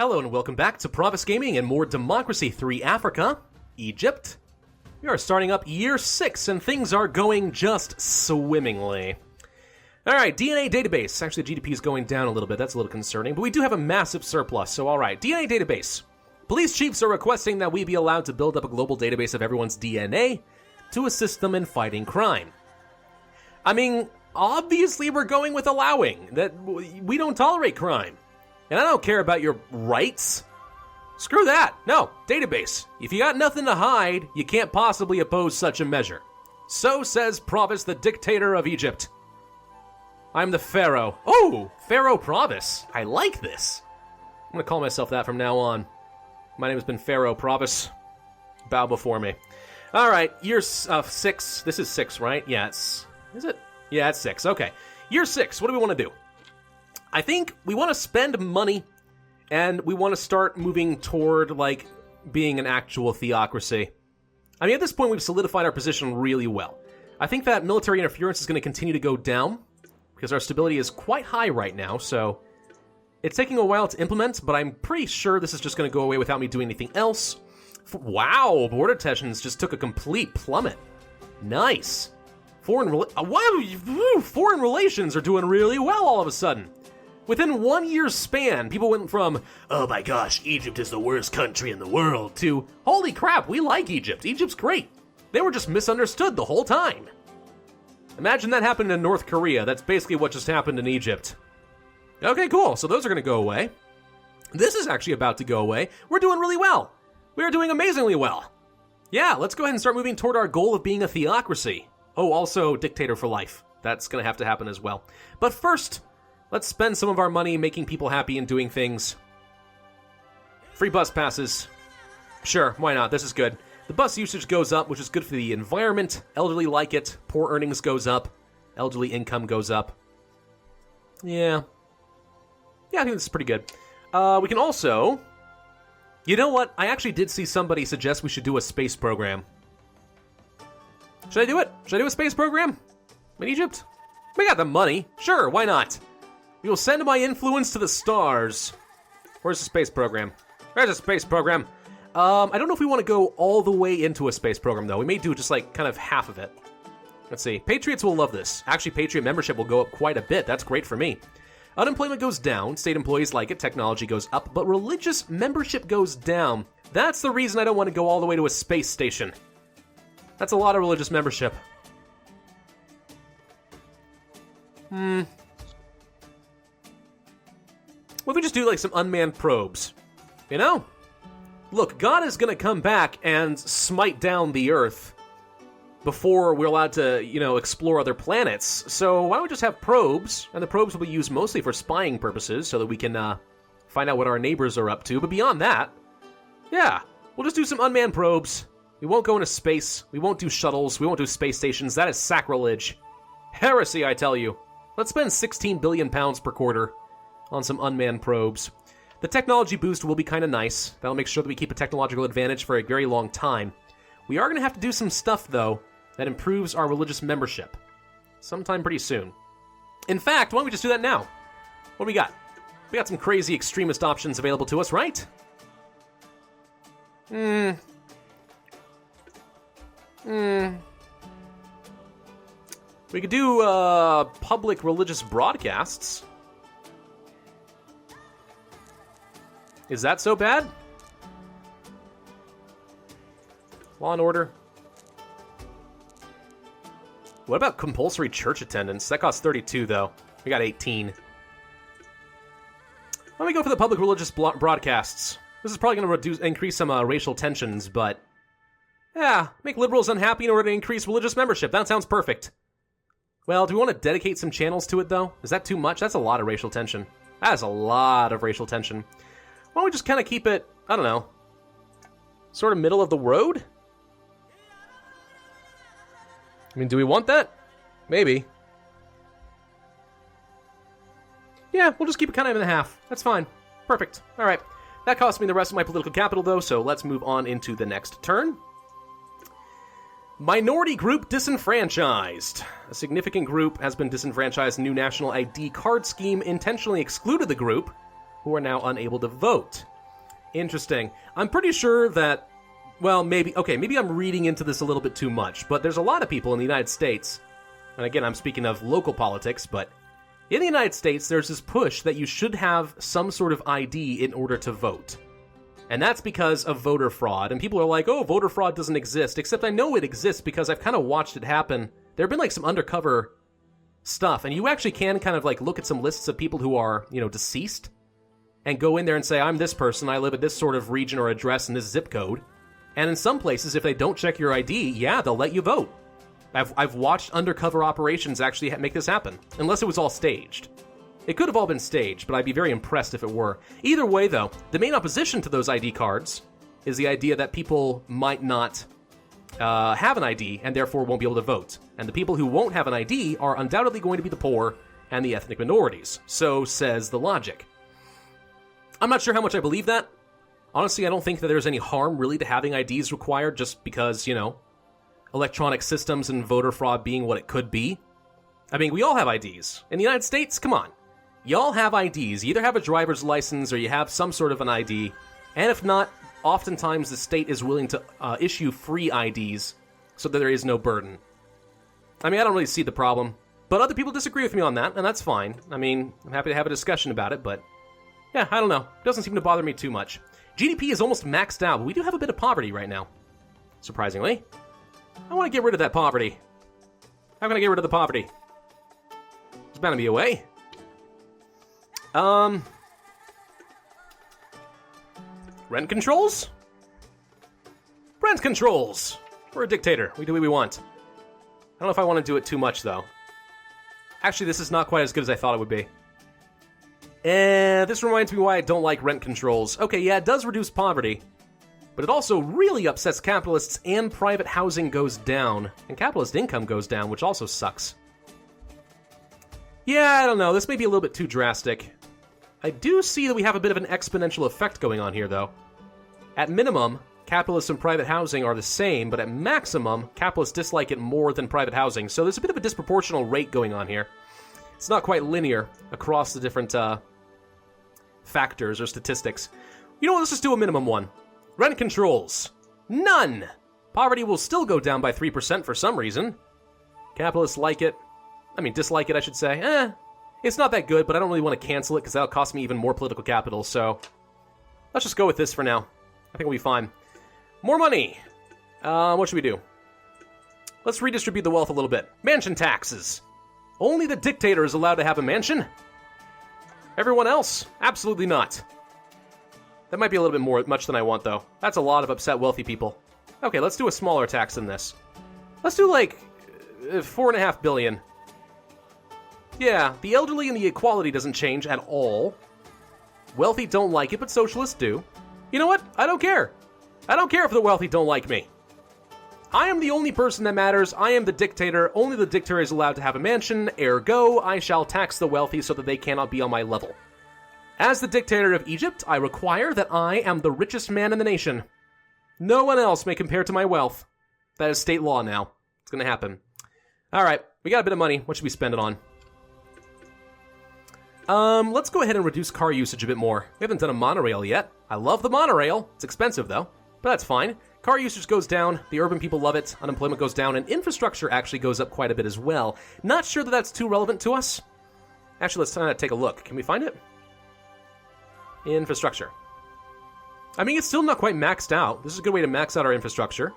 Hello and welcome back to Pravus Gaming and more Democracy 3 Africa, Egypt. We are starting up year 6 and things are going just swimmingly. Alright, DNA database. Actually, the GDP is going down a little bit. That's a little concerning, but we do have a massive surplus, so alright. DNA database. Police chiefs are requesting that we be allowed to build up a global database of everyone's DNA to assist them in fighting crime. I mean, obviously we're going with allowing, that we don't tolerate crime. And I don't care about your rights. Screw that. No, database. If you got nothing to hide, you can't possibly oppose such a measure. So says Pravus, the dictator of Egypt. I'm the pharaoh. Oh, Pharaoh Pravus. I like this. I'm gonna call myself that from now on. My name has been Pharaoh Pravus. Bow before me. All right, year 6. This is 6, right? Yeah, is it? Yeah, it's 6. Okay. Year 6. What do we want to do? I think we want to spend money, and we want to start moving toward, like, being an actual theocracy. I mean, at this point, we've solidified our position really well. I think that military interference is going to continue to go down, because our stability is quite high right now, so it's taking a while to implement, but I'm pretty sure this is just going to go away without me doing anything else. Wow, border tensions just took a complete plummet. Nice. Foreign relations are doing really well all of a sudden. Within 1 year's span, people went from, oh my gosh, Egypt is the worst country in the world, to, holy crap, we like Egypt. Egypt's great. They were just misunderstood the whole time. Imagine that happened in North Korea. That's basically what just happened in Egypt. Okay, cool. So those are going to go away. This is actually about to go away. We're doing really well. We are doing amazingly well. Yeah, let's go ahead and start moving toward our goal of being a theocracy. Oh, also dictator for life. That's going to have to happen as well. But first, let's spend some of our money making people happy and doing things. Free bus passes. Sure, why not? This is good. The bus usage goes up, which is good for the environment. Elderly like it. Poor earnings goes up. Elderly income goes up. Yeah. Yeah, I think this is pretty good. We can also... You know what? I actually did see somebody suggest we should do a space program. Should I do it? Should I do a space program? In Egypt? We got the money. Sure, why not? We will send my influence to the stars. Where's the space program? There's a space program. I don't know if we want to go all the way into a space program, though. We may do just, like, kind of half of it. Let's see. Patriots will love this. Actually, Patriot membership will go up quite a bit. That's great for me. Unemployment goes down. State employees like it. Technology goes up. But religious membership goes down. That's the reason I don't want to go all the way to a space station. That's a lot of religious membership. What if we just do, like, some unmanned probes? You know? Look, God is gonna come back and smite down the Earth before we're allowed to, you know, explore other planets. So why don't we just have probes? And the probes will be used mostly for spying purposes so that we can, find out what our neighbors are up to. But beyond that, yeah, we'll just do some unmanned probes. We won't go into space. We won't do shuttles. We won't do space stations. That is sacrilege. Heresy, I tell you. Let's spend 16 billion pounds per quarter on some unmanned probes. The technology boost will be kind of nice. That'll make sure that we keep a technological advantage for a very long time. We are going to have to do some stuff, though, that improves our religious membership. Sometime pretty soon. In fact, why don't we just do that now? What do we got? We got some crazy extremist options available to us, right? We could do, public religious broadcasts. Is that so bad? Law and order. What about compulsory church attendance? That costs 32, though. We got 18. Let me go for the public religious broadcasts. This is probably going to increase some racial tensions, but... yeah, make liberals unhappy in order to increase religious membership. That sounds perfect. Well, do we want to dedicate some channels to it, though? Is that too much? That's a lot of racial tension. That is a lot of racial tension. Why don't we just kind of keep it, I don't know, sort of middle of the road? I mean, do we want that? Maybe. Yeah, we'll just keep it kind of in the half. That's fine. Perfect. All right. That cost me the rest of my political capital, though, so let's move on into the next turn. Minority group disenfranchised. A significant group has been disenfranchised. New national ID card scheme intentionally excluded the group, who are now unable to vote. Interesting. I'm pretty sure that, well, maybe I'm reading into this a little bit too much, but there's a lot of people in the United States, and again, I'm speaking of local politics, but in the United States, there's this push that you should have some sort of ID in order to vote. And that's because of voter fraud. And people are like, oh, voter fraud doesn't exist. Except I know it exists because I've kind of watched it happen. There have been like some undercover stuff. And you actually can kind of like look at some lists of people who are, deceased. And go in there and say, I'm this person. I live at this sort of region or address in this zip code. And in some places, if they don't check your ID, yeah, they'll let you vote. I've watched undercover operations actually make this happen. Unless it was all staged. It could have all been staged, but I'd be very impressed if it were. Either way, though, the main opposition to those ID cards is the idea that people might not have an ID and therefore won't be able to vote. And the people who won't have an ID are undoubtedly going to be the poor and the ethnic minorities. So says the logic. I'm not sure how much I believe that. Honestly, I don't think that there's any harm really to having IDs required just because, electronic systems and voter fraud being what it could be. I mean, we all have IDs. In the United States, come on. Y'all have IDs. You either have a driver's license or you have some sort of an ID. And if not, oftentimes the state is willing to issue free IDs so that there is no burden. I mean, I don't really see the problem. But other people disagree with me on that, and that's fine. I mean, I'm happy to have a discussion about it, but yeah, I don't know. It doesn't seem to bother me too much. GDP is almost maxed out, but we do have a bit of poverty right now. Surprisingly. I want to get rid of that poverty. How can I get rid of the poverty? There's bound to be a way. Rent controls? Rent controls! We're a dictator. We do what we want. I don't know if I want to do it too much, though. Actually, this is not quite as good as I thought it would be. This reminds me why I don't like rent controls. Okay, yeah, it does reduce poverty, but it also really upsets capitalists and private housing goes down, and capitalist income goes down, which also sucks. Yeah, I don't know. This may be a little bit too drastic. I do see that we have a bit of an exponential effect going on here, though. At minimum, capitalists and private housing are the same, but at maximum, capitalists dislike it more than private housing, so there's a bit of a disproportional rate going on here. It's not quite linear across the different factors or statistics. You know what, let's just do a minimum one. Rent controls. None! Poverty will still go down by 3% for some reason. Capitalists like it. Dislike it, I should say. It's not that good, but I don't really want to cancel it because that'll cost me even more political capital, so let's just go with this for now. I think we'll be fine. More money! What should we do? Let's redistribute the wealth a little bit. Mansion taxes! Only the dictator is allowed to have a mansion? Everyone else? Absolutely not. That might be a little bit much than I want, though. That's a lot of upset wealthy people. Okay, let's do a smaller tax than this. Let's do, like, 4.5 billion. Yeah, the elderly and the equality doesn't change at all. Wealthy don't like it, but socialists do. You know what? I don't care. I don't care if the wealthy don't like me. I am the only person that matters. I am the dictator. Only the dictator is allowed to have a mansion. Ergo, I shall tax the wealthy so that they cannot be on my level. As the dictator of Egypt, I require that I am the richest man in the nation. No one else may compare to my wealth. That is state law now. It's going to happen. All right, we got a bit of money. What should we spend it on? Let's go ahead and reduce car usage a bit more. We haven't done a monorail yet. I love the monorail. It's expensive, though, but that's fine. Car usage goes down, the urban people love it, unemployment goes down, and infrastructure actually goes up quite a bit as well. Not sure that that's too relevant to us. Actually, let's take a look. Can we find it? Infrastructure. I mean, it's still not quite maxed out. This is a good way to max out our infrastructure.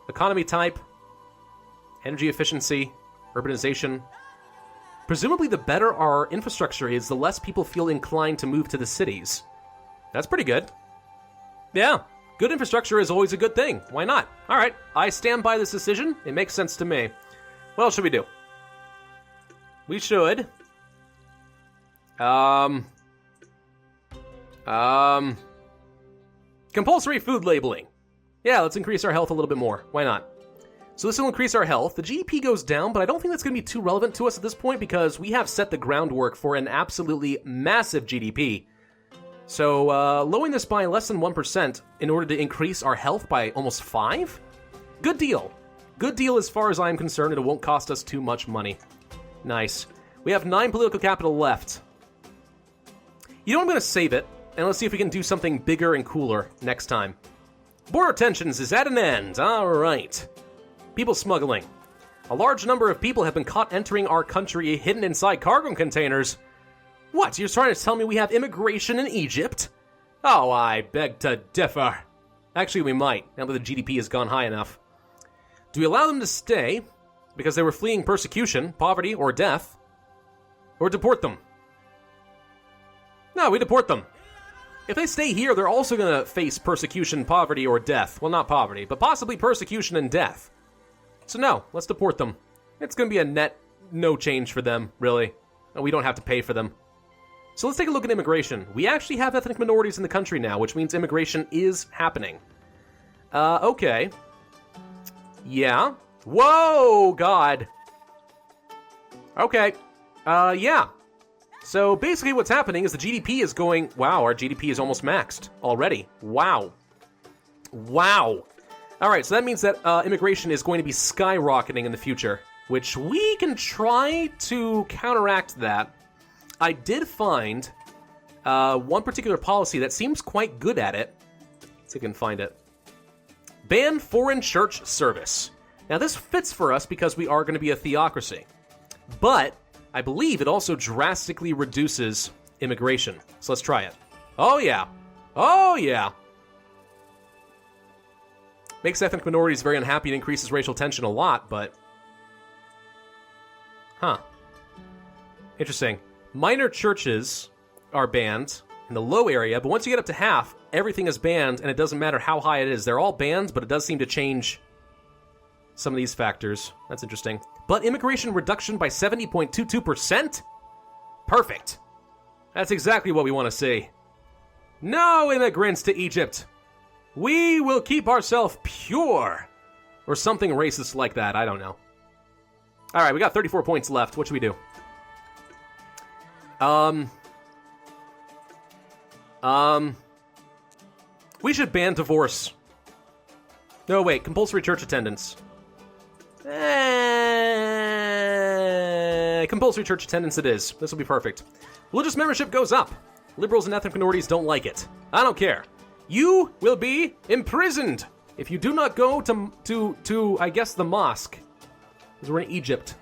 Economy type, energy efficiency, urbanization. Presumably, the better our infrastructure is, the less people feel inclined to move to the cities. That's pretty good. Yeah, good infrastructure is always a good thing. Why not? All right, I stand by this decision. It makes sense to me. What else should we do? We should... compulsory food labeling. Yeah, let's increase our health a little bit more. Why not? So this will increase our health. The GDP goes down, but I don't think that's going to be too relevant to us at this point because we have set the groundwork for an absolutely massive GDP. So lowering this by less than 1% in order to increase our health by almost 5%? Good deal. Good deal as far as I'm concerned, and it won't cost us too much money. Nice. We have 9 political capital left. You know, I'm going to save it. and let's see if we can do something bigger and cooler next time. Border tensions is at an end. All right. People smuggling. A large number of people have been caught entering our country hidden inside cargo containers. What, you're trying to tell me we have immigration in Egypt? Oh, I beg to differ. Actually, we might, now that the GDP has gone high enough. Do we allow them to stay because they were fleeing persecution, poverty, or death? Or deport them? No, we deport them. If they stay here, they're also going to face persecution, poverty, or death. Well, not poverty, but possibly persecution and death. So no, let's deport them. It's going to be a net no change for them, really. And we don't have to pay for them. So let's take a look at immigration. We actually have ethnic minorities in the country now, which means immigration is happening. Okay. Yeah. Whoa, God. Okay. Yeah. So basically what's happening is the GDP is going... Wow, our GDP is almost maxed already. Wow. Wow. All right, so that means that immigration is going to be skyrocketing in the future, which we can try to counteract that. I did find one particular policy that seems quite good at it. Let's see if I can find it. Ban foreign church service. Now, this fits for us because we are going to be a theocracy. But I believe it also drastically reduces immigration. So let's try it. Oh, yeah. Oh, yeah. Makes ethnic minorities very unhappy and increases racial tension a lot, but... Huh. Interesting. Minor churches are banned in the low area, but once you get up to half, everything is banned, and it doesn't matter how high it is. They're all banned, but it does seem to change some of these factors. That's interesting. But immigration reduction by 70.22%? Perfect. That's exactly what we want to see. No immigrants to Egypt. We will keep ourselves pure. Or something racist like that. I don't know. All right, we got 34 points left. What should we do? We should ban divorce. No, wait. Compulsory church attendance. Compulsory church attendance it is. This will be perfect. Religious membership goes up. Liberals and ethnic minorities don't like it. I don't care. You will be imprisoned if you do not go to I guess, the mosque. Because we're in Egypt.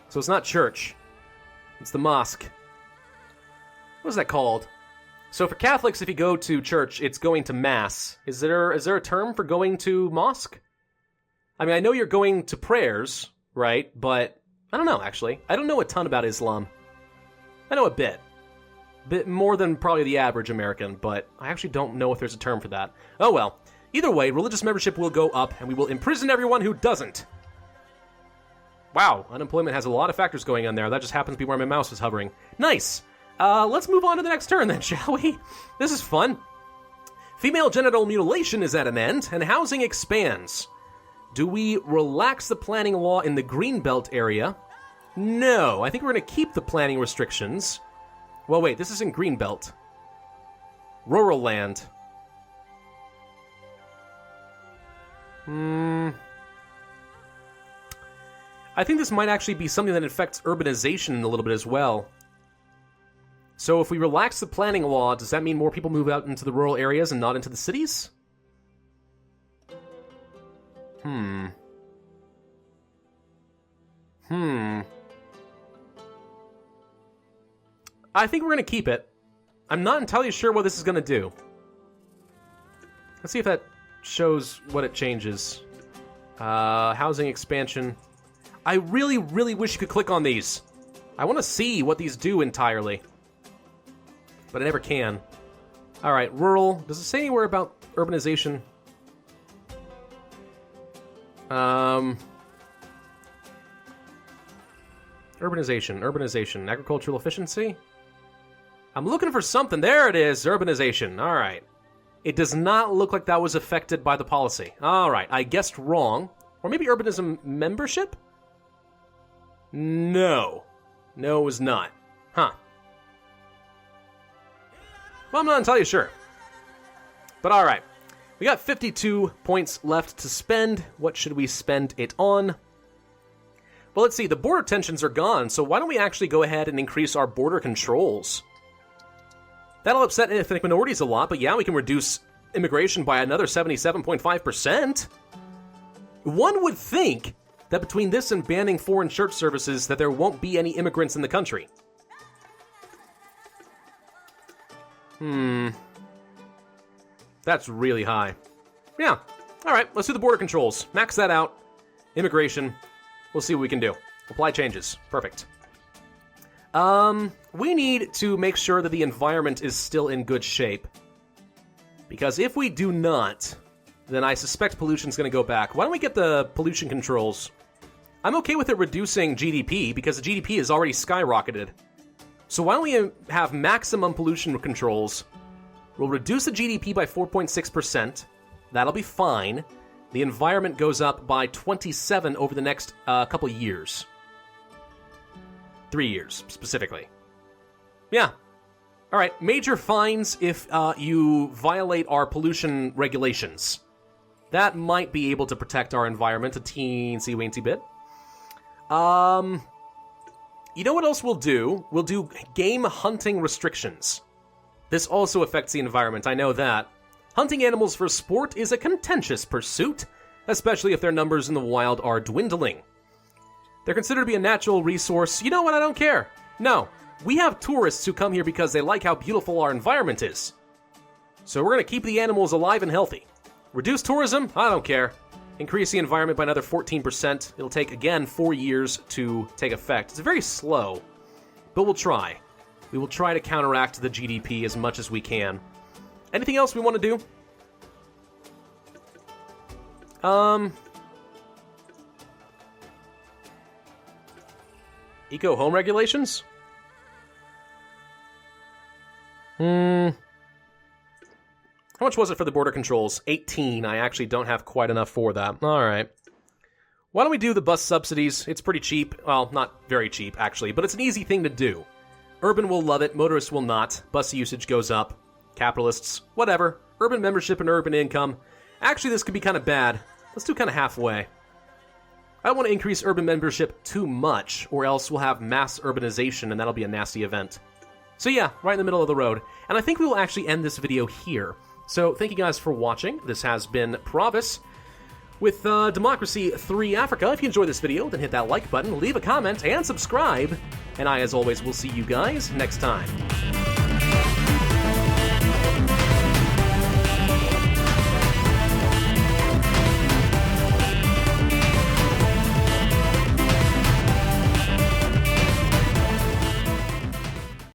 So it's not church. It's the mosque. What is that called? So for Catholics, if you go to church, it's going to mass. Is there a term for going to mosque? I mean, I know you're going to prayers, right? But I don't know, actually. I don't know a ton about Islam. I know a bit. Bit more than probably the average American, but I actually don't know if there's a term for that. Oh well. Either way, religious membership will go up, and we will imprison everyone who doesn't. Wow, unemployment has a lot of factors going on there. That just happens to be where my mouse is hovering. Nice! Let's move on to the next turn then, shall we? This is fun. Female genital mutilation is at an end, and housing expands. Do we relax the planning law in the Greenbelt area? No, I think we're going to keep the planning restrictions. Well, wait, this isn't Greenbelt. Rural land. I think this might actually be something that affects urbanization a little bit as well. So if we relax the planning law, does that mean more people move out into the rural areas and not into the cities? I think we're going to keep it. I'm not entirely sure what this is going to do. Let's see if that shows what it changes. Housing expansion. I really, really wish you could click on these. I want to see what these do entirely. But I never can. Alright, rural. Does it say anywhere about urbanization? Urbanization. Agricultural efficiency? I'm looking for something. There it is. Urbanization. Alright. It does not look like that was affected by the policy. Alright, I guessed wrong. Or maybe urbanism membership? No. No, it was not. Huh. Well, I'm not entirely sure. But alright. We got 52 points left to spend. What should we spend it on? Well, let's see. The border tensions are gone, so why don't we actually go ahead and increase our border controls? That'll upset ethnic minorities a lot, but yeah, we can reduce immigration by another 77.5%. One would think that between this and banning foreign church services that there won't be any immigrants in the country. That's really high. Yeah. All right, let's do the border controls. Max that out. Immigration. We'll see what we can do. Apply changes. Perfect. We need to make sure that the environment is still in good shape. Because if we do not, then I suspect pollution's going to go back. Why don't we get the pollution controls? I'm okay with it reducing GDP because the GDP is already skyrocketed. So why don't we have maximum pollution controls? We'll reduce the GDP by 4.6%. That'll be fine. The environment goes up by 27 over the next couple years. 3 years, specifically. Yeah. All right, major fines if you violate our pollution regulations. That might be able to protect our environment a teensy-weensy bit. You know what else we'll do? We'll do game hunting restrictions. This also affects the environment, I know that. Hunting animals for sport is a contentious pursuit, especially if their numbers in the wild are dwindling. They're considered to be a natural resource. You know what? I don't care. No, we have tourists who come here because they like how beautiful our environment is. So we're going to keep the animals alive and healthy. Reduce tourism? I don't care. Increase the environment by another 14%. It'll take, again, 4 years to take effect. It's very slow, but we'll try. We will try to counteract the GDP as much as we can. Anything else we want to do? Eco home regulations? How much was it for the border controls? 18. I actually don't have quite enough for that. All right. Why don't we do the bus subsidies? It's pretty cheap. Well, not very cheap, actually, but it's an easy thing to do. Urban will love it. Motorists will not. Bus usage goes up. Capitalists, whatever. Urban membership and urban income. Actually, this could be kind of bad. Let's do kind of halfway. I don't want to increase urban membership too much, or else we'll have mass urbanization, and that'll be a nasty event. So yeah, right in the middle of the road. And I think we will actually end this video here. So thank you guys for watching. This has been Pravus with Democracy 3 Africa. If you enjoyed this video, then hit that like button, leave a comment, and subscribe. And I, as always, will see you guys next time.